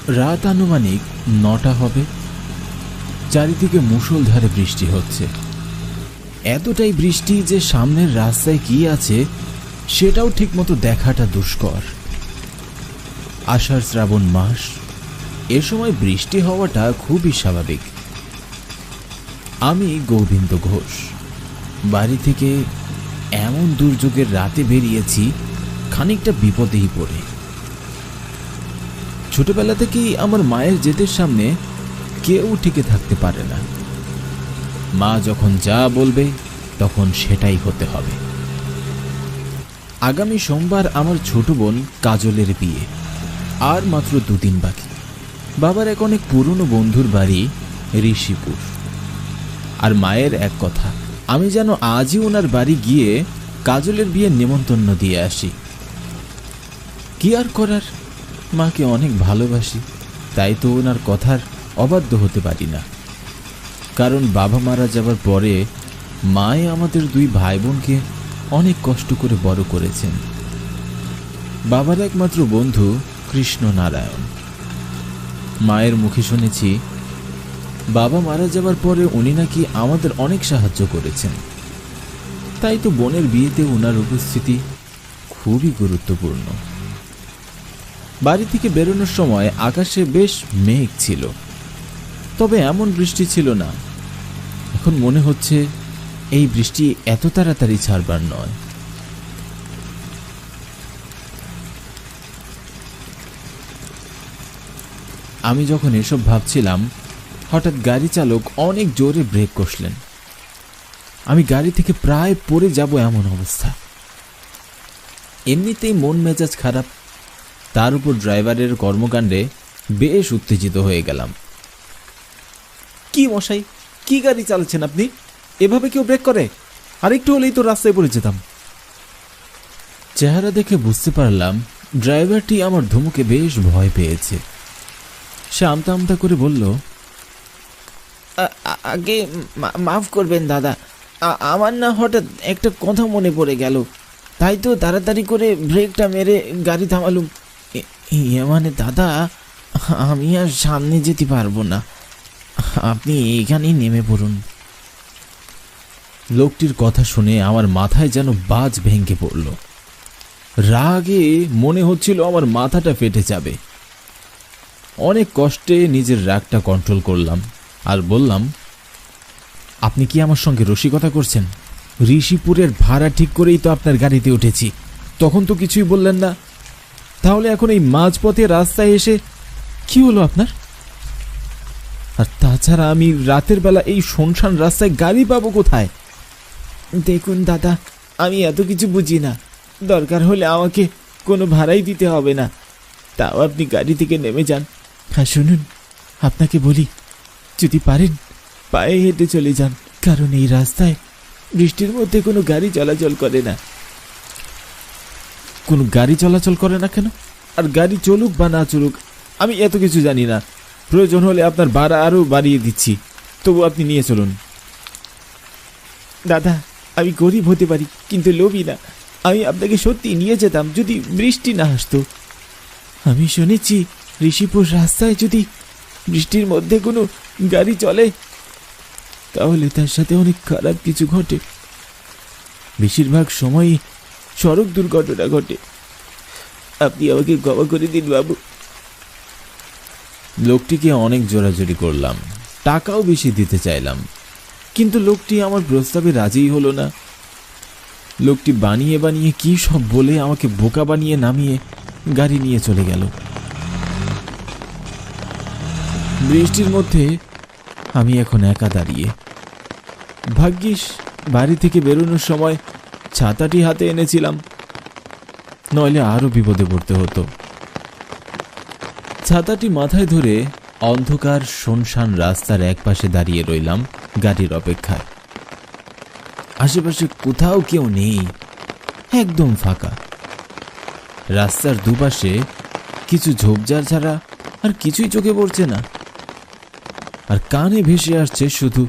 রাত আনুমানিক 9টা হবে। চারিদিকে মুষলধারে বৃষ্টি হচ্ছে। এতটাই বৃষ্টি যে সামনের রাস্তায় কি আছে সেটাও ঠিকমতো দেখাটা দুষ্কর। আষাঢ় শ্রাবণ মাস, এ সময় বৃষ্টি হওয়াটা খুবই স্বাভাবিক। আমি গোবিন্দ ঘোষ বাড়ি থেকে এমন দুর্যোগের রাতে বেরিয়েছি খানিকটা বিপদেই পড়ে। ছোটবেলা থেকেই আমার মায়ের জেদের সামনে কেউ টিকে থাকতে পারে না। মা যখন যা বলবে তখন সেটাই হতে হবে। আগামী সোমবার আমার ছোট বোন কাজলের বিয়ে, আর মাত্র 2 দিন বাকি। বাবার এক অনেক পুরনো বন্ধুর বাড়ি ঋষিপুর। আর মায়ের এক কথা, আমি যেন আজই ওনার বাড়ি গিয়ে কাজলের বিয়ের নেমন্তন্ন দিয়ে আসি। কি আর করার, মাকে অনেক ভালোবাসি, তাই তো ওনার কথার অবাধ্য হতে পারি না। কারণ বাবা মারা যাবার পরে মায়ে আমাদের 2 ভাই বোনকে অনেক কষ্ট করে বড় করেছেন। বাবার একমাত্র বন্ধু কৃষ্ণ নারায়ণ। মায়ের মুখে শুনেছি বাবা মারা যাবার পরে উনি নাকি আমাদের অনেক সাহায্য করেছেন। তাই তো বোনের বিয়েতে ওনার উপস্থিতি খুবই গুরুত্বপূর্ণ। বাড়ি থেকে বেরোনোর সময় আকাশে বেশ মেঘ ছিল, তবে এমন বৃষ্টি ছিল না। এখন মনে হচ্ছে এই বৃষ্টি এত তাড়াতাড়ি ছাড়বার নয়। আমি যখন এসব ভাবছিলাম, হঠাৎ গাড়ি চালক অনেক জোরে ব্রেক কষলেন। আমি গাড়ি থেকে প্রায় পড়ে যাব এমন অবস্থা। এমনিতেই মন মেজাজ খারাপ, তার উপর ড্রাইভারের কর্মকাণ্ডে বেশ উত্তেজিত হয়ে গেলাম। কি মশাই, কি গাড়ি চালাচ্ছেন আপনি? এভাবে কেউ ব্রেক করে? আরেকটু হলেই তো রাস্তায় পড়ে যেতাম। চেহারা দেখে বুঝতে পারলাম ড্রাইভারটি আমার ধমকে বেশ ভয় পেয়েছে। সে আমতা আমতা করে বলল, আগে মাফ করবেন দাদা, আমার না হঠাৎ একটা কথা মনে পড়ে গেল, তাই তো তাড়াতাড়ি করে ব্রেকটা মেরে গাড়ি থামালুম। মানে দাদা, আমি আর সামনে যেতে পারবো না, আপনি এখানেই নেমে পড়ুন। লোকটির কথা শুনে আমার মাথায় যেন বাজ ভেঙে পড়ল। রাগে মনে হচ্ছিল আমার মাথাটা ফেটে যাবে। অনেক কষ্টে নিজের রাগটা কন্ট্রোল করলাম আর বললাম, আপনি কি আমার সঙ্গে রসিকতা করছেন? ঋষিপুরের ভাড়া ঠিক করেই তো আপনার গাড়িতে উঠেছি, তখন তো কিছুই বললেন না। তাহলে এখন এই মাঝপথে রাস্তায় এসে কি হলো আপনার? আর তাছাড়া আমি রাতের বেলা এই শুনশান রাস্তায় গাড়ি পাবো কোথায়? দেখুন দাদা, আমি এত কিছু বুঝি না, দরকার হলে আমাকে কোনো ভাড়াই দিতে হবে না, তাও আপনি গাড়ি থেকে নেমে যান। হ্যাঁ শুনুন, আপনাকে বলি, যদি পারেন পায়ে হেঁটে চলে যান, কারণ এই রাস্তায় বৃষ্টির মধ্যে কোনো গাড়ি চলাচল করে না। কোনো গাড়ি চলাচল করে না কেন? আর গাড়ি চলুক বা না চলুক আমি এত কিছু জানি না। প্রয়োজন হলে আপনার ভাড়া আরও বাড়িয়ে দিচ্ছি, তবু আপনি নিয়ে চলুন। দাদা, আমি গরিব হতে পারি কিন্তু লোভী না। আমি আপনাকে সত্যি নিয়ে যেতাম যদি বৃষ্টি না আসতো। আমি শুনেছি ঋষিপুর রাস্তায় যদি বৃষ্টির মধ্যে কোনো গাড়ি চলে তাহলে তার সাথে অনেক খারাপ কিছু ঘটে। বেশিরভাগ সময়ই সড়ক দুর্ঘটনা ঘটে। আপনি আমাকে ক্ষমা করে দিন বাবু। লোকটিকে অনেক জোরাজোরি করলাম, টাকাও বেশি দিতে চাইলাম, কিন্তু লোকটি আমার প্রস্তাবে রাজিই হলো না। লোকটি বানিয়ে বানিয়ে কি সব বলে আমাকে বোকা বানিয়ে নামিয়ে গাড়ি নিয়ে চলে গেল। বৃষ্টির মধ্যে আমি এখন একা দাঁড়িয়ে। ভাগ্যিস বাড়ি থেকে বেরোনোর সময় ছাতাটি হাতে এনেছিলাম, নইলে আরো বিপদে পড়তে হতো। ছাতাটি মাথায় ধরে অন্ধকার শুনশান রাস্তার একপাশে দাঁড়িয়ে রইলাম গাড়ির অপেক্ষায়। আশেপাশে কোথাও কেউ নেই, একদম ফাঁকা। রাস্তার দুপাশে কিছু ঝোপঝাড় ছাড়া আর কিছুই চোখে পড়ছে না। আর কানে ভেসে আসছে শুধু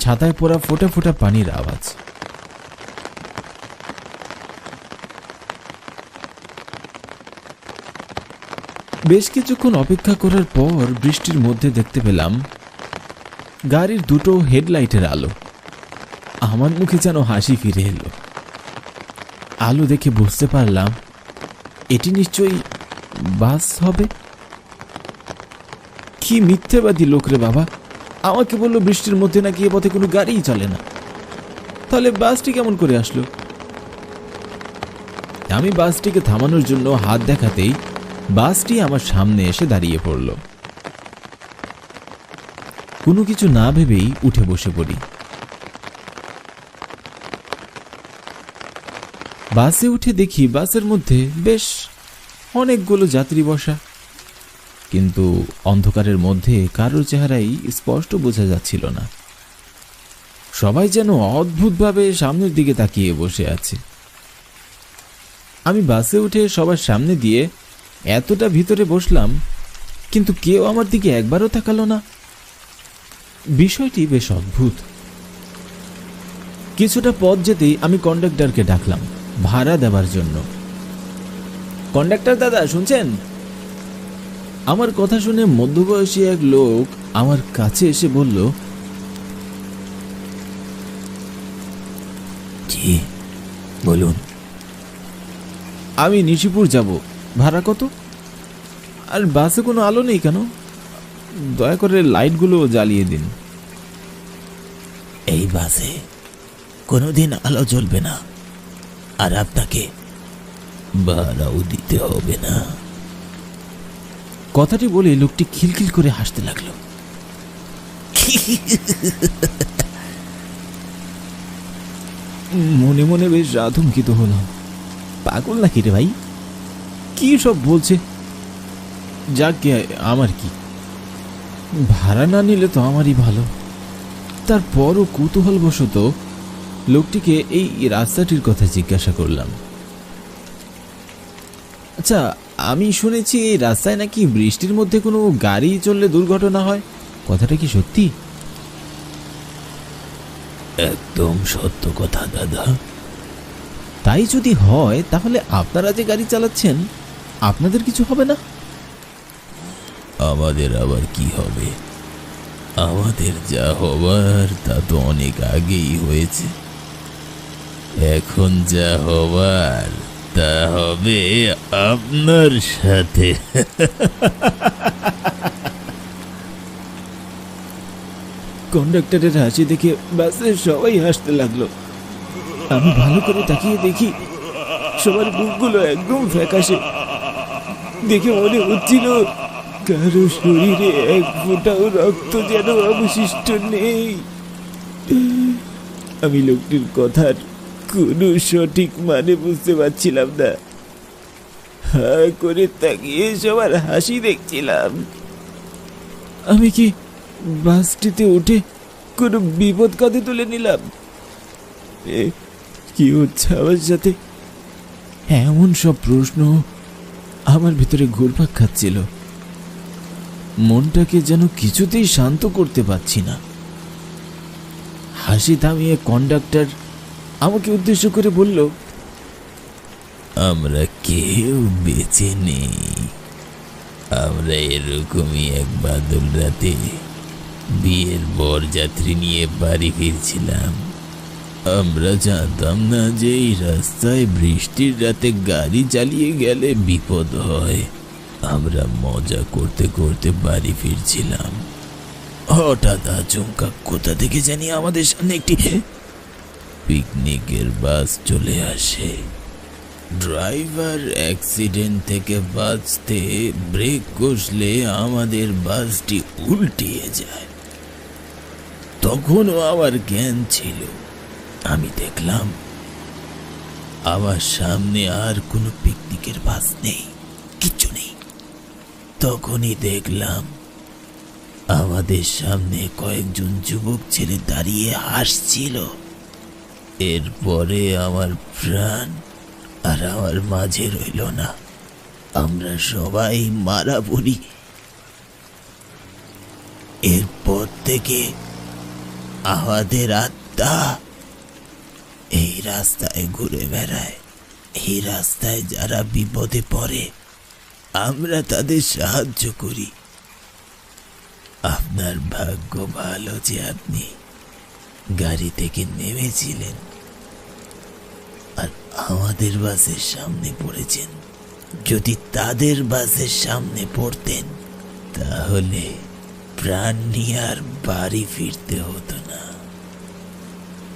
ছাতায় পড়া ফোঁটা ফোঁটা পানির আওয়াজ। বেশ কিছুক্ষণ অপেক্ষা করার পর বৃষ্টির মধ্যে দেখতে পেলাম গাড়ির দুটো হেডলাইটের আলো। আমার মুখে যেন হাসি ফিরে এলো। আলো দেখে বুঝতে পারলাম এটি নিশ্চয়ই বাস হবে। কি মিথ্যেবাদী লোক রে বাবা! আমাকে বললো বৃষ্টির মধ্যে নাকি এ পথে কোনো গাড়িই চলে না। তাহলে বাসটি কেমন করে আসলো? আমি বাসটিকে থামানোর জন্য হাত দেখাতেই বাসটি আমার সামনে এসে দাঁড়িয়ে পড়ল। কোনো কিছু না ভেবেই উঠে বসে পড়ি। বাসে উঠে দেখি বাসের মধ্যে বেশ অনেকগুলো যাত্রী বসা, কিন্তু অন্ধকারের মধ্যে কারোর চেহারাই স্পষ্ট বোঝা যাচ্ছিল না। সবাই যেন অদ্ভুতভাবে সামনের দিকে তাকিয়ে বসে আছে। আমি বাসে উঠে সবার সামনে দিয়ে এতটা ভিতরে বসলাম, কিন্তু কেউ আমার দিকে একবারও তাকালো না। বিষয়টি বেশ অদ্ভুত। কিছুটা পথ যেতেই আমি কন্ডাক্টরকে ডাকলাম ভাড়া দেওয়ার জন্য। কন্ডাক্টর দাদা, শুনছেন? আমার কথা শুনে মধ্যবয়সী এক লোক আমার কাছে এসে বলল, জি বলুন। আমি নিশিপুর যাব, ভাড়া কত? আর বাসে কোনো আলো নেই কেন? দয়া করে লাইটগুলো জ্বালিয়ে দিন। এই বাসে কোনোদিন আলো জ্বলবে না, আর আপনাকে ভাড়াও দিতে হবে না। কথাটি বলে লোকটি খিলখিল করে হাসতে লাগলো। মনে মনে বেশ আতঙ্কিত হলাম। পাগল নাকি রে ভাই? কি সব বলছে? যাক গে, আমার কি, ভাড়া না নিলে তো আমারই ভালো। তারপরও কৌতূহলবশত লোকটিকে এই রাস্তাটির কথা জিজ্ঞাসা করলাম। আচ্ছা, আমি শুনেছি এই রাস্তায় নাকি বৃষ্টির মধ্যে কোনো গাড়ি চললে দুর্ঘটনা হয়, কথাটা কি সত্যি? একদম সত্য কথা দাদা। তাই যদি হয় তাহলে আপনারা যে গাড়ি চালাচ্ছেন আপনাদের কিছু হবে না? আমাদের আবার কি হবে? আমাদের যা হবার তা তো অনেক আগেই হয়েছে। এখন যা হবার তা হবে আপনার সাথে। কন্ডাক্টরের হাসি দেখে বাসের সবাই হাসতে লাগলো। আমি ভালো করে তাকিয়ে দেখি সবার মুখগুলো একদম ফ্যাকাশে। দেখে মনে হচ্ছিল কারো শরীরে এক ফোঁটাও রক্ত যেন অবশিষ্ট নেই। আমি লোকটির কথার কোনো সঠিক মানে বুঝতে পারছিলাম না। হা করে তাকিয়ে সবার হাসি দেখছিলাম। আমি কি বাসটিতে উঠে কোনো বিপদ কাঁধে তুলে নিলাম? কি হচ্ছে আমার সাথে? এমন সব প্রশ্ন আমার ভিতরে ঘুরপাক খাচ্ছিল। মনটাকে যেন কিছুতেই শান্ত করতে পারছি না। হাসি থামিয়ে কন্ডাক্টর আমাকে উদ্দেশ্য করে বলল, আমরা কেউ বেঁচে নেই। আমরা এরকমই এক বাদল রাতে বিয়ের বরযাত্রী নিয়ে বাড়ি ফিরছিলাম। আমরা জানতাম না যে এই রাস্তায় বৃষ্টির রাতে গাড়ি চালিয়ে গেলে বিপদ হয়। আমরা মজা করতে করতে বাড়ি ফিরছিলাম। হঠাৎ আচমকা কোথা থেকে জানি আমাদের সামনে একটি পিকনিকের বাস চলে আসে। ড্রাইভার অ্যাক্সিডেন্ট থেকে বাঁচতে ব্রেক কষলে আমাদের বাসটি উল্টিয়ে যায়। তখনও আমার জ্ঞান ছিল। আমি দেখলাম আমার সামনে আর কোনো পিকনিকের বাস নেই, কিচ্ছু নেই। তখনই দেখলাম আমাদের সামনে কয়েকজন যুবক ছেলে দাঁড়িয়ে হাসছিল। এরপরে আমার প্রাণ আর আমার মাঝে রইল না। আমরা সবাই মারা পড়ি। এরপর থেকে আমাদের আত্মা এই রাস্তায় ঘুরে বেড়ায়। এই রাস্তায় যারা বিপদে পড়ে আমরা তাদের সাহায্য করি। আপনার ভাগ্য ভালো যে আপনি গাড়ি থেকে নেমেছিলেন আর আমাদের বাসের সামনে পড়েছেন। যদি তাদের বাসের সামনে পড়তেন তাহলে প্রাণ নিয়ে আর বাড়ি ফিরতে হতো না।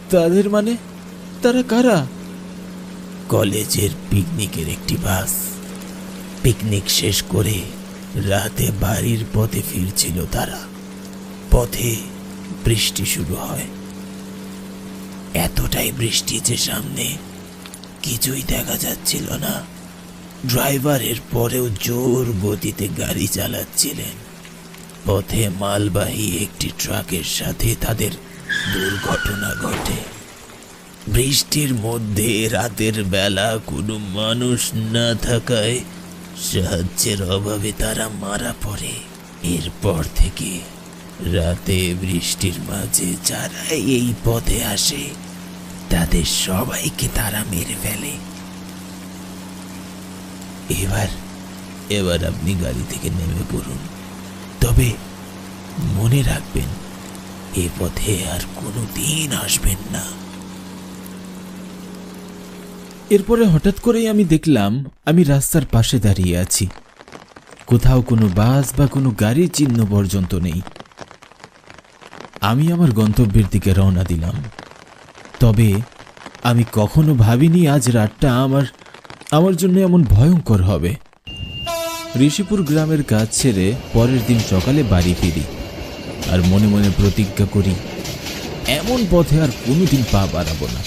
তাদের মানে? তারা কারা? কলেজের পিকনিকের একটি বাস পিকনিক শেষ করে রাতে বাড়ির পথে ফিরছিল তারা। পথে বৃষ্টি শুরু হয়। এতটাই বৃষ্টি যে সামনে কিছুই দেখা যাচ্ছিল না। ড্রাইভারের পরেও জোর গতিতে গাড়ি চালাচ্ছিলেন। পথে মালবাহী একটি ট্রাকের সাথে তাদের দুর্ঘটনা ঘটে। বৃষ্টির মধ্যে রাতের বেলা কোনো মানুষ না থাকায় সাহায্যের অভাবে তারা মারা পড়ে। এরপর থেকে রাতে বৃষ্টির মাঝে যারা এই পথে আসে তাদের সবাইকে তারা মেরে ফেলে। এবার আপনি গাড়ি থেকে নেমে পড়ুন, তবে মনে রাখবেন এ পথে আর কোনো দিন আসবেন না। এরপরে হঠাৎ করেই আমি দেখলাম আমি রাস্তার পাশে দাঁড়িয়ে আছি। কোথাও কোনো বাস বা কোনো গাড়ির চিহ্ন পর্যন্ত নেই। আমি আমার গন্তব্যের দিকে রওনা দিলাম। তবে আমি কখনো ভাবিনি আজ রাতটা আমার জন্য এমন ভয়ঙ্কর হবে। ঋষিপুর গ্রামের কাজ ছেড়ে পরের দিন সকালে বাড়ি ফিরি আর মনে মনে প্রতিজ্ঞা করি এমন পথে আর কোনোদিন পা বাড়াবো না।